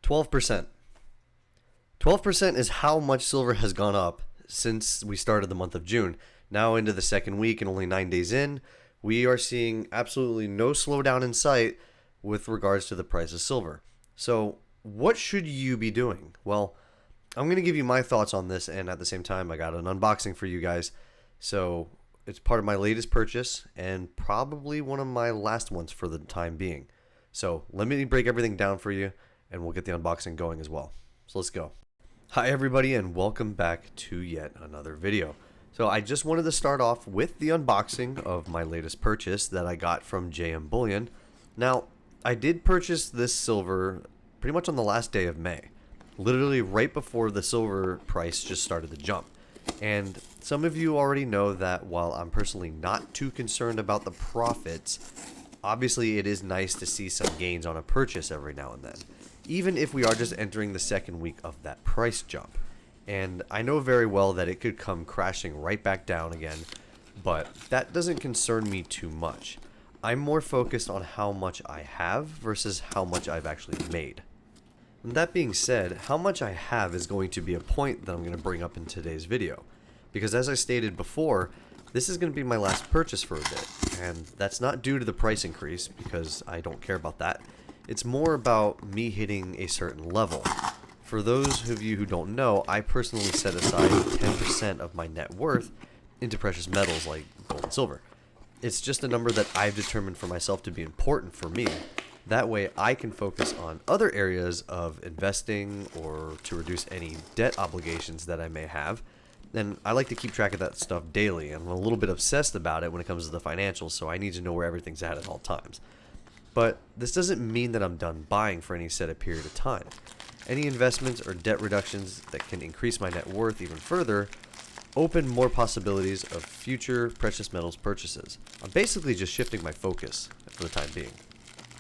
12%. 12% is how much silver has gone up since we started the month of June. Now into the second week and only 9 days in, we are seeing absolutely no slowdown in sight with regards to the price of silver. So what should you be doing? Well, I'm going to give you my thoughts on this, and at the same time, I got an unboxing for you guys. So it's part of my latest purchase and probably one of my last ones for the time being. So let me break everything down for you, and we'll get the unboxing going as well. So let's go. Hi everybody, and welcome back to yet another video. So I just wanted to start off with the unboxing of my latest purchase that I got from JM Bullion. Now, I did purchase this silver pretty much on the last day of May, literally right before the silver price just started to jump. And some of you already know that while I'm personally not too concerned about the profits, obviously it is nice to see some gains on a purchase every now and then, even if we are just entering the second week of that price jump. And I know very well that it could come crashing right back down again, but that doesn't concern me too much. I'm more focused on how much I have versus how much I've actually made. And that being said, how much I have is going to be a point that I'm going to bring up in today's video. Because as I stated before, this is going to be my last purchase for a bit. And that's not due to the price increase, because I don't care about that. It's more about me hitting a certain level. For those of you who don't know, I personally set aside 10% of my net worth into precious metals like gold and silver. It's just a number that I've determined for myself to be important for me. That way I can focus on other areas of investing or to reduce any debt obligations that I may have. And I like to keep track of that stuff daily. I'm a little bit obsessed about it when it comes to the financials, so I need to know where everything's at all times. But this doesn't mean that I'm done buying for any set period of time. Any investments or debt reductions that can increase my net worth even further open more possibilities of future precious metals purchases. I'm basically just shifting my focus for the time being.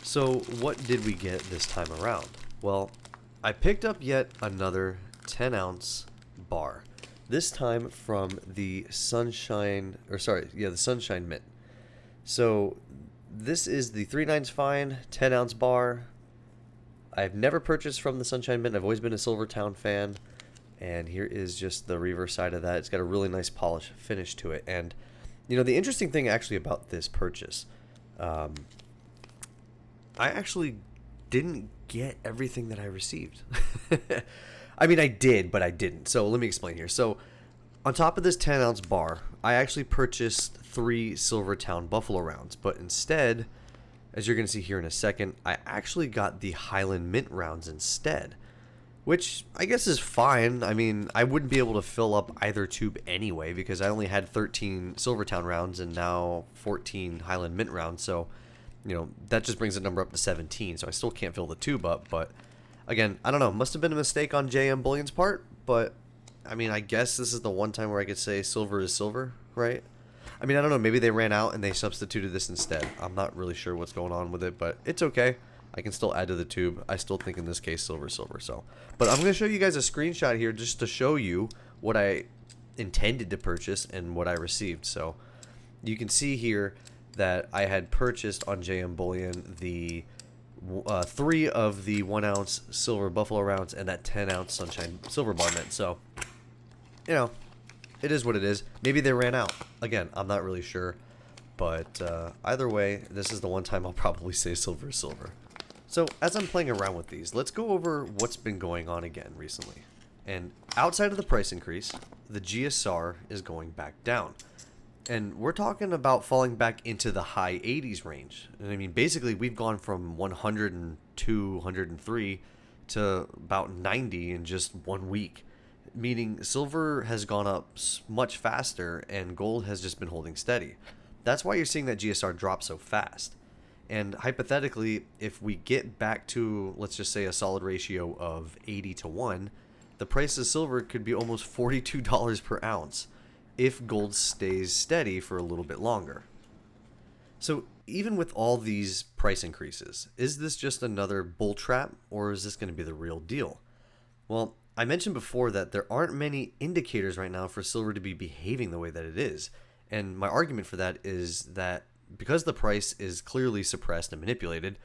So what did we get this time around? Well, I picked up yet another 10-ounce bar. This time from the Sunshine Mint. So this is the 3/9 fine 10-ounce bar. I've never purchased from the Sunshine Mint. I've always been a Silvertown fan. And here is just the reverse side of that. It's got a really nice polish finish to it. And, you know, the interesting thing actually about this purchase, I actually didn't get everything that I received. I mean, I did, but I didn't. So let me explain here. So on top of this 10-ounce bar, I actually purchased 3 Silvertown Buffalo rounds. But instead, as you're going to see here in a second, I actually got the Highland Mint rounds instead. Which I guess is fine. I mean, I wouldn't be able to fill up either tube anyway because I only had 13 Silvertown rounds and now 14 Highland Mint rounds. So, you know, that just brings the number up to 17. So I still can't fill the tube up. But again, I don't know. Must have been a mistake on JM Bullion's part. But I mean, I guess this is the one time where I could say silver is silver, right? I mean, I don't know. Maybe they ran out and they substituted this instead. I'm not really sure what's going on with it, but it's okay. I can still add to the tube. I still think in this case silver is silver. So, but I'm going to show you guys a screenshot here just to show you what I intended to purchase and what I received. So you can see here that I had purchased on JM Bullion the 3 of the 1-ounce silver buffalo rounds and that 10-ounce Sunshine silver bar mint. So, you know, it is what it is. Maybe they ran out. Again, I'm not really sure. But either way, this is the one time I'll probably say silver is silver. So as I'm playing around with these, let's go over what's been going on again recently. And outside of the price increase, the GSR is going back down. And we're talking about falling back into the high 80s range. And I mean, basically, we've gone from 102, 103 to about 90 in just 1 week. Meaning silver has gone up much faster and gold has just been holding steady. That's why you're seeing that GSR drop so fast. And hypothetically, if we get back to, let's just say, a solid ratio of 80 to 1, the price of silver could be almost $42 per ounce if gold stays steady for a little bit longer. So even with all these price increases, is this just another bull trap, or is this going to be the real deal? Well, I mentioned before that there aren't many indicators right now for silver to be behaving the way that it is. And my argument for that is that because the price is clearly suppressed and manipulated,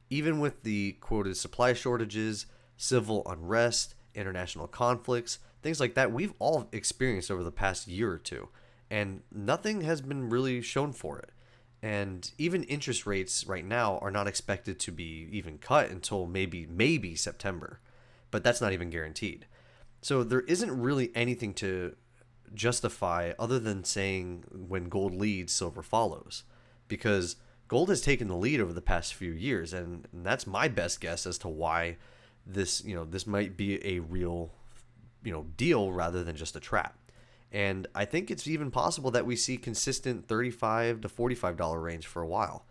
even with the quoted supply shortages, civil unrest, international conflicts, things like that we've all experienced over the past year or two, and nothing has been really shown for it. And even interest rates right now are not expected to be even cut until maybe September, but that's not even guaranteed. So there isn't really anything to justify other than saying when gold leads, silver follows, because gold has taken the lead over the past few years, and that's my best guess as to why this might be a real deal rather than just a trap. And I think it's even possible that we see consistent $35 to $45 range for a while.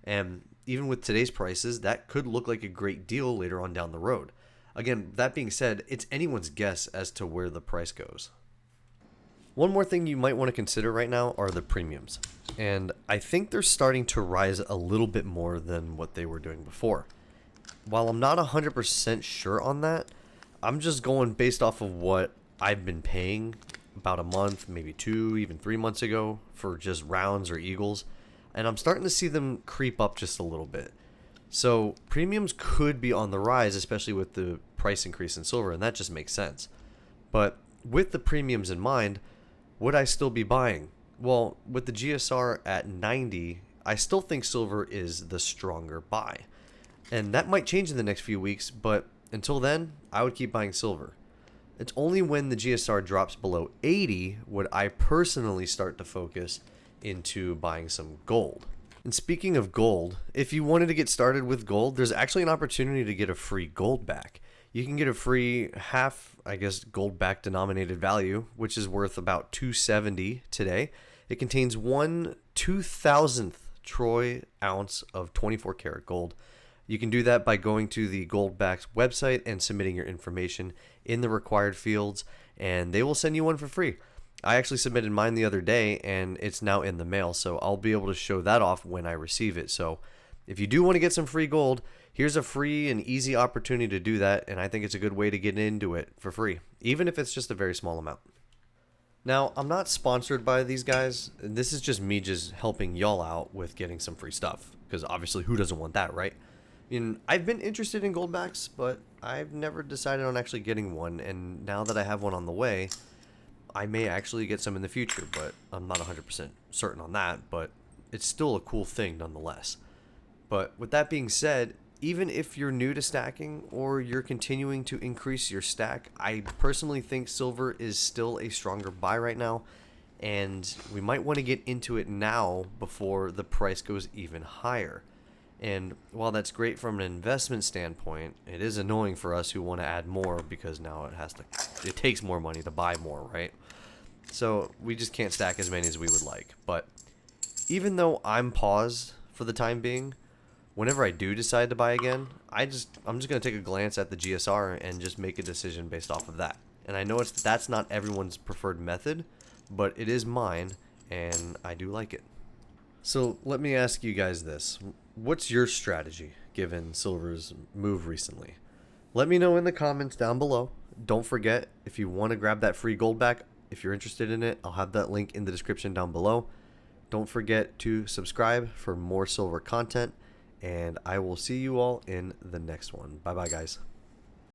And even with today's prices, that could look like a great deal later on down the road. Again, that being said, it's anyone's guess as to where the price goes. One more thing you might want to consider right now are the premiums. And I think they're starting to rise a little bit more than what they were doing before. While I'm not 100% sure on that, I'm just going based off of what I've been paying about a month, maybe 2, even 3 months ago for just rounds or eagles. And I'm starting to see them creep up just a little bit. So premiums could be on the rise, especially with the price increase in silver, and that just makes sense. But with the premiums in mind, would I still be buying? Well, with the GSR at 90, I still think silver is the stronger buy. And that might change in the next few weeks, but until then, I would keep buying silver. It's only when the GSR drops below 80 would I personally start to focus into buying some gold. And speaking of gold, if you wanted to get started with gold, there's actually an opportunity to get a free gold back. You can get a free half, gold back denominated value, which is worth about $270 today. It contains 1/2000th troy ounce of 24 karat gold. You can do that by going to the Goldback's website and submitting your information in the required fields, and they will send you one for free. I actually submitted mine the other day, and it's now in the mail, so I'll be able to show that off when I receive it. So if you do want to get some free gold, here's a free and easy opportunity to do that, and I think it's a good way to get into it for free, even if it's just a very small amount. Now, I'm not sponsored by these guys. This is just me just helping y'all out with getting some free stuff, because obviously who doesn't want that, right? I've been interested in goldbacks, but I've never decided on actually getting one, and now that I have one on the way, I may actually get some in the future, but I'm not 100% certain on that, but it's still a cool thing nonetheless. But with that being said, even if you're new to stacking or you're continuing to increase your stack, I personally think silver is still a stronger buy right now, and we might want to get into it now before the price goes even higher. And while that's great from an investment standpoint, it is annoying for us who want to add more because now it takes more money to buy more, right? So we just can't stack as many as we would like. But even though I'm paused for the time being, whenever I do decide to buy again, I'm just going to take a glance at the GSR and just make a decision based off of that. And I know that's not everyone's preferred method, but it is mine, and I do like it. So let me ask you guys this. What's your strategy given silver's move recently? Let me know in the comments down below. Don't forget, if you want to grab that free gold back, if you're interested in it, I'll have that link in the description down below. Don't forget to subscribe for more silver content, and I will see you all in the next one. Bye bye, guys.